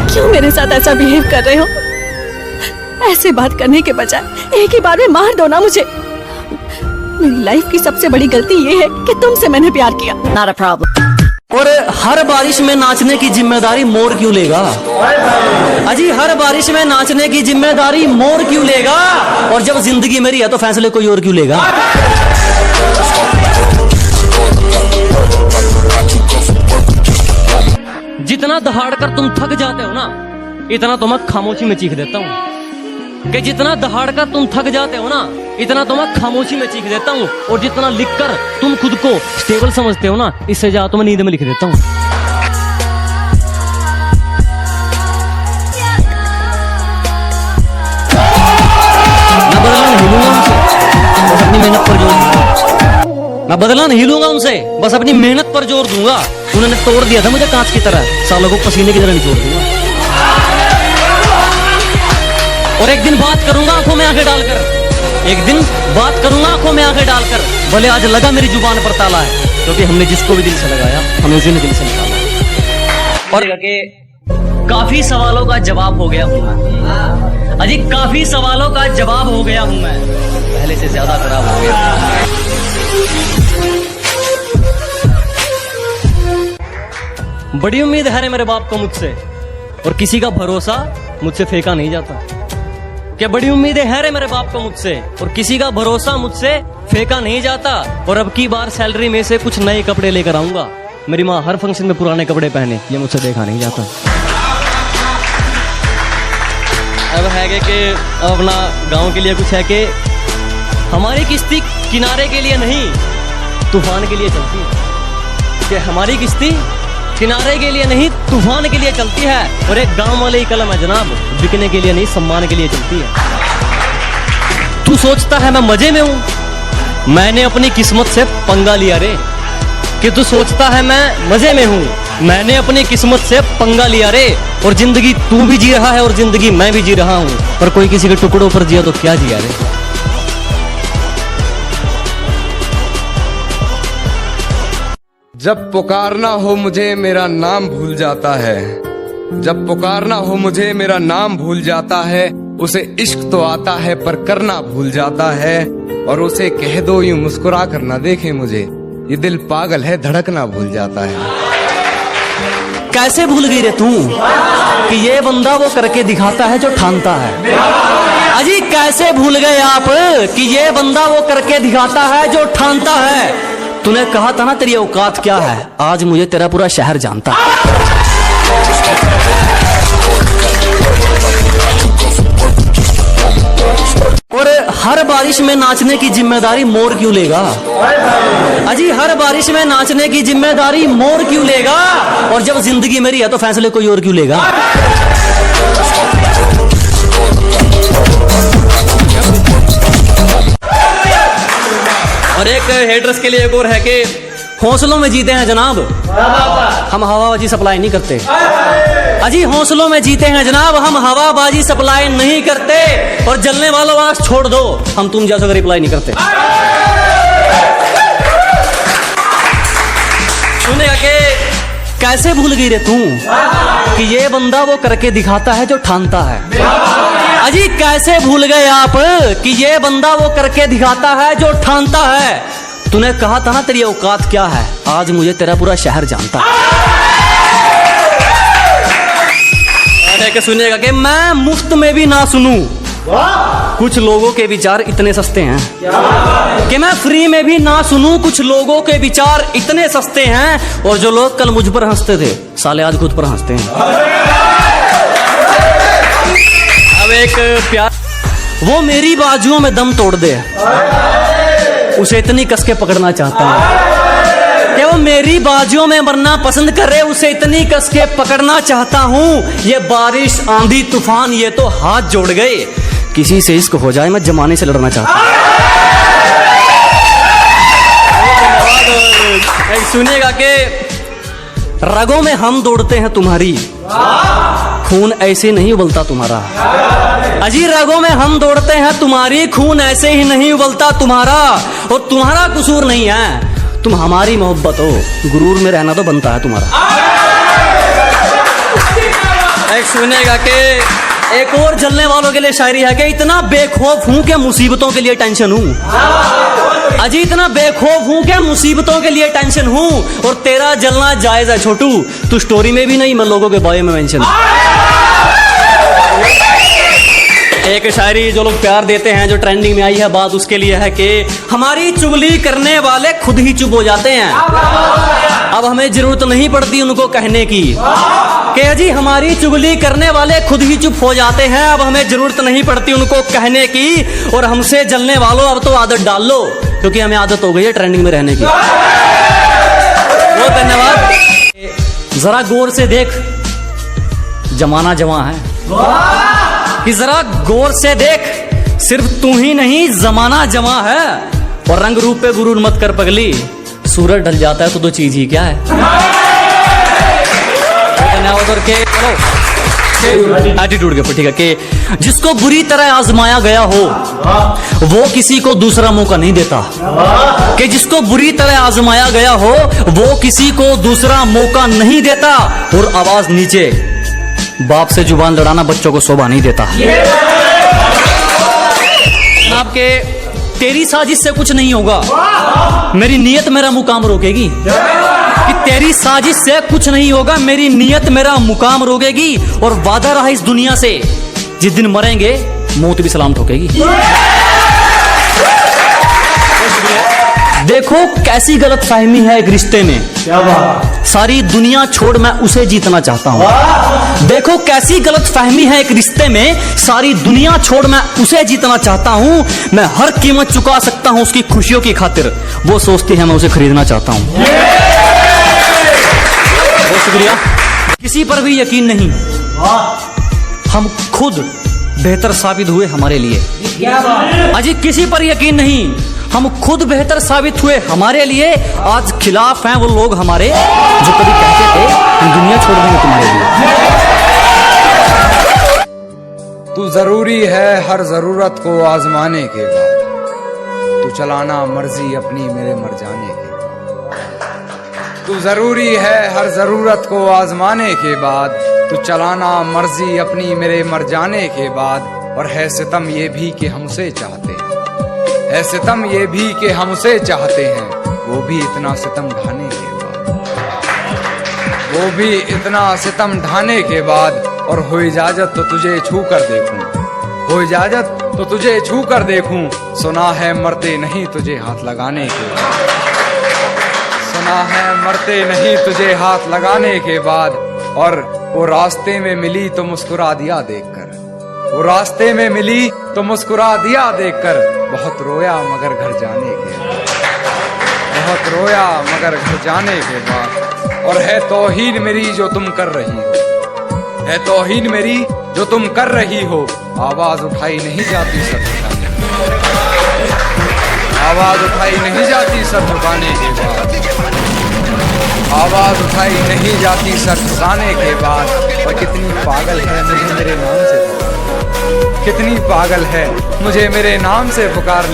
क्यों मेरे साथ ऐसा बिहेव कर रहे हो? ऐसे बात करने के बजाय एक ही बार में मार दो ना मुझे। मेरी लाइफ की सबसे बड़ी गलती ये है कि तुमसे मैंने प्यार किया। Not a problem. और हर बारिश में नाचने की जिम्मेदारी मोर क्यों लेगा? अजी हर बारिश में नाचने की जिम्मेदारी मोर क्यों लेगा? और जब जिंदगी मेरी है तो फैसले कोई और क्यों लेगा? जितना दहाड़ कर तुम थक जाते हो ना, इतना तो मैं खामोशी में चीख देता हूँ। कि जितना दहाड़ कर तुम थक जाते हो ना, इतना तो मैं खामोशी में चीख देता हूँ। और जितना लिखकर तुम खुद को स्टेबल समझते हो ना, इससे ज्यादा तो मैं नींद में लिख देता हूँ। मैं बदला नहीं लूंगा उनसे, बस अपनी मेहनत पर जोर दूंगा। उन्होंने तोड़ दिया था मुझे कांच की तरह, सालों को पसीने की तरह निचोड़ दूंगा। और एक दिन बात करूंगा आंखों में आंखें डालकर, एक दिन बात करूंगा आंखों में आंखें डालकर। भले आज लगा मेरी जुबान पर ताला है, क्योंकि हमने जिसको भी दिल से लगाया हमें उसी ने दिल से निकाला। और काफी सवालों का जवाब हो गया हूं मैं। अजी काफी सवालों का जवाब हो गया हूं मैं, पहले से ज्यादा खराब हो गया। बड़ी उम्मीद है मेरे बाप को मुझसे, और किसी का भरोसा मुझसे फेंका नहीं जाता। क्या बड़ी उम्मीदें हैं रे मेरे बाप को मुझसे, और किसी का भरोसा मुझसे फेंका नहीं जाता। और अब की बार सैलरी में से कुछ नए कपड़े लेकर आऊंगा। मेरी माँ हर फंक्शन में पुराने कपड़े पहने, ये मुझसे देखा नहीं जाता। अब है कि अपना गांव के लिए कुछ है कि हमारी किश्ती किनारे के लिए नहीं, तूफान के लिए चलती है। कि हमारी किश्ती किनारे के लिए नहीं, तूफान के लिए चलती है। और एक गांव वाले ही कलम है जनाब, बिकने के लिए नहीं, सम्मान के लिए चलती है। तू सोचता है मैं मजे में हूं, मैंने अपनी किस्मत से पंगा लिया रे। कि तू सोचता है मैं मजे में हूं, मैंने अपनी किस्मत से पंगा लिया रे। और जिंदगी तू भी जी रहा है और जिंदगी मैं भी जी रहा हूं, पर कोई किसी के टुकड़ों पर जिया तो क्या जिया रे। जब पुकारना हो मुझे मेरा नाम भूल जाता है, जब पुकारना हो मुझे मेरा नाम भूल जाता है। उसे इश्क तो आता है पर करना भूल जाता है। और उसे कह दो यूं मुस्कुरा कर ना देखे मुझे, ये दिल पागल है धड़कना भूल जाता है। कैसे भूल गई रे तू कि ये बंदा वो करके दिखाता है जो ठानता है? अजी कैसे भूल गए आप कि ये बंदा वो करके दिखाता है जो ठानता है? तूने कहा था ना तेरी औकात क्या है, आज मुझे तेरा पूरा शहर जानता है। और हर बारिश में नाचने की जिम्मेदारी मोर क्यों लेगा? अजी हर बारिश में नाचने की जिम्मेदारी मोर क्यों लेगा? और जब जिंदगी मेरी है तो फैसले कोई और क्यों लेगा? और एक हेटर्स के लिए एक और है कि हौसलों में जीते हैं जनाब, हम हवाबाजी सप्लाई नहीं करते। अजी हौसलों में जीते हैं जनाब, हम हवाबाजी सप्लाई नहीं करते। और जलने वालों आंख छोड़ दो, हम तुम जैसा रिप्लाई नहीं करते। सुनेगा कि कैसे भूल गई रे तू कि ये बंदा वो करके दिखाता है जो ठानता है? अजी कैसे भूल गए आप कि ये बंदा वो करके दिखाता है जो ठानता है? तूने कहा था ना तेरी औकात क्या है, आज मुझे तेरा पूरा शहर जानता है। अरे सुनिएगा कि मैं मुफ्त में भी ना सुनूं, कुछ लोगों के विचार इतने सस्ते हैं कि मैं फ्री में भी ना सुनूं। कुछ लोगों के विचार इतने सस्ते हैं, और जो लोग कल मुझ पर हंसते थे साले आज खुद पर हंसते हैं। अब एक प्यार वो मेरी बाजुओं में दम तोड़ दे, उसे इतनी कस के पकड़ना चाहता हूं कि वो मेरी बाजुओं में मरना पसंद करे, उसे इतनी कस के पकड़ना चाहता हूं। ये बारिश आंधी तूफान ये तो हाथ जोड़ गए, किसी से इश्क हो जाए मैं जमाने से लड़ना चाहता हूं। सुनिएगा कि रगों में हम दौड़ते हैं तुम्हारी, खून ऐसे नहीं उबलता तुम्हारा। अजी रगों में हम दौड़ते हैं तुम्हारी, खून ऐसे ही नहीं उबलता तुम्हारा। और तुम्हारा कसूर नहीं है, तुम हमारी मोहब्बत हो, गुरूर में रहना तो बनता है तुम्हारा। एक सुनेगा कि एक और जलने वालों के लिए शायरी है कि इतना बेखौफ हूं कि मुसीबतों के लिए टेंशन हूं। अजी इतना बेखौफ हूं कि मुसीबतों के लिए टेंशन हूं, और तेरा जलना जायज है छोटू, तू स्टोरी में भी नहीं, मैं लोगों के बारे में मेंशन। एक शायरी जो लोग प्यार देते हैं, जो ट्रेंडिंग में आई है बात, उसके लिए है कि हमारी चुगली करने वाले खुद ही चुप हो जाते हैं, अब हमें जरूरत नहीं पड़ती उनको कहने की। कि जी हमारी चुगली करने वाले खुद ही चुप हो जाते हैं, अब हमें जरूरत नहीं पड़ती उनको कहने की, और हमसे जलने वालों अब तो आदत डाल लो, क्योंकि हमें आदत हो गई है ट्रेंडिंग में रहने की। बहुत धन्यवाद। जरा गौर से देख, जमाना जवां है, कि जरा गौर से देख, सिर्फ तू ही नहीं जमाना जवां है, और रंग रूप पे गुरूर मत कर पगली, सूरज ढल जाता है तो दो चीज ही क्या है। और के चलो एटीट्यूड के ऊपर, ठीक है, कि जिसको बुरी तरह आजमाया गया हो वो किसी को दूसरा मौका नहीं देता, कि जिसको बुरी तरह आजमाया गया हो वो किसी को दूसरा मौका नहीं देता, और आवाज नीचे, बाप से जुबान लड़ाना बच्चों को शोभा नहीं देता। आपके तेरी साजिश से कुछ नहीं होगा, मेरी नीयत मेरा मुकाम रोकेगी, कि तेरी साजिश से कुछ नहीं होगा, मेरी नीयत मेरा मुकाम रोकेगी, और वादा रहा इस दुनिया से, जिस दिन मरेंगे मौत भी सलाम ठोकेगी। देखो कैसी गलत फहमी है एक रिश्ते में, क्या बात, सारी दुनिया छोड़ मैं उसे जीतना चाहता हूँ। देखो कैसी गलत फहमी है एक रिश्ते में, सारी दुनिया छोड़ मैं उसे जीतना चाहता हूँ, मैं हर कीमत चुका सकता हूँ उसकी खुशियों की खातिर, वो सोचती है मैं उसे खरीदना चाहता हूँ। बहुत शुक्रिया। किसी पर भी यकीन नहीं, हम खुद बेहतर साबित हुए हमारे लिए। अजी किसी पर यकीन नहीं, हम खुद बेहतर साबित हुए हमारे लिए। आज खिलाफ हैं वो लोग हमारे जो कभी कहते थे हम दुनिया छोड़ देंगे तुम्हारे लिए। तू जरूरी है हर जरूरत को आजमाने के बाद, तू चलाना मर्जी अपनी मेरे मर जाने के। तू जरूरी है हर जरूरत को आजमाने के बाद, तू चलाना मर्जी अपनी मेरे मर जाने के बाद। और है सितम ये भी कि हमसे चाहते हैं, है सितम ये भी कि हमसे चाहते हैं, वो भी इतना सितम ढाने के बाद, वो भी इतना सितम ढाने के बाद। और हो इजाजत तो तुझे छू कर देखूं, हो इजाजत तो तुझे छू कर देखूं, सुना है मरते नहीं तुझे हाथ लगाने के बाद, सुना है मरते नहीं तुझे हाथ लगाने के बाद। और वो रास्ते में मिली तो मुस्कुरा दिया देखकर, वो रास्ते में मिली तो मुस्कुरा दिया देखकर, बहुत रोया मगर घर जाने के बाद, बहुत रोया मगर घर जाने के बाद। और है तौहीन मेरी जो तुम कर रही हो, है तौहीन मेरी जो तुम कर रही हो, आवाज उठाई नहीं जाती सर झुकाने, आवाज उठाई नहीं जाती सर झुकाने के बाद, आवाज उठाई नहीं जाती सर झुकाने के बाद। और कितनी पागल है मुझे मेरे नाम से, कितनी पागल है मुझे मेरे नाम से पुकार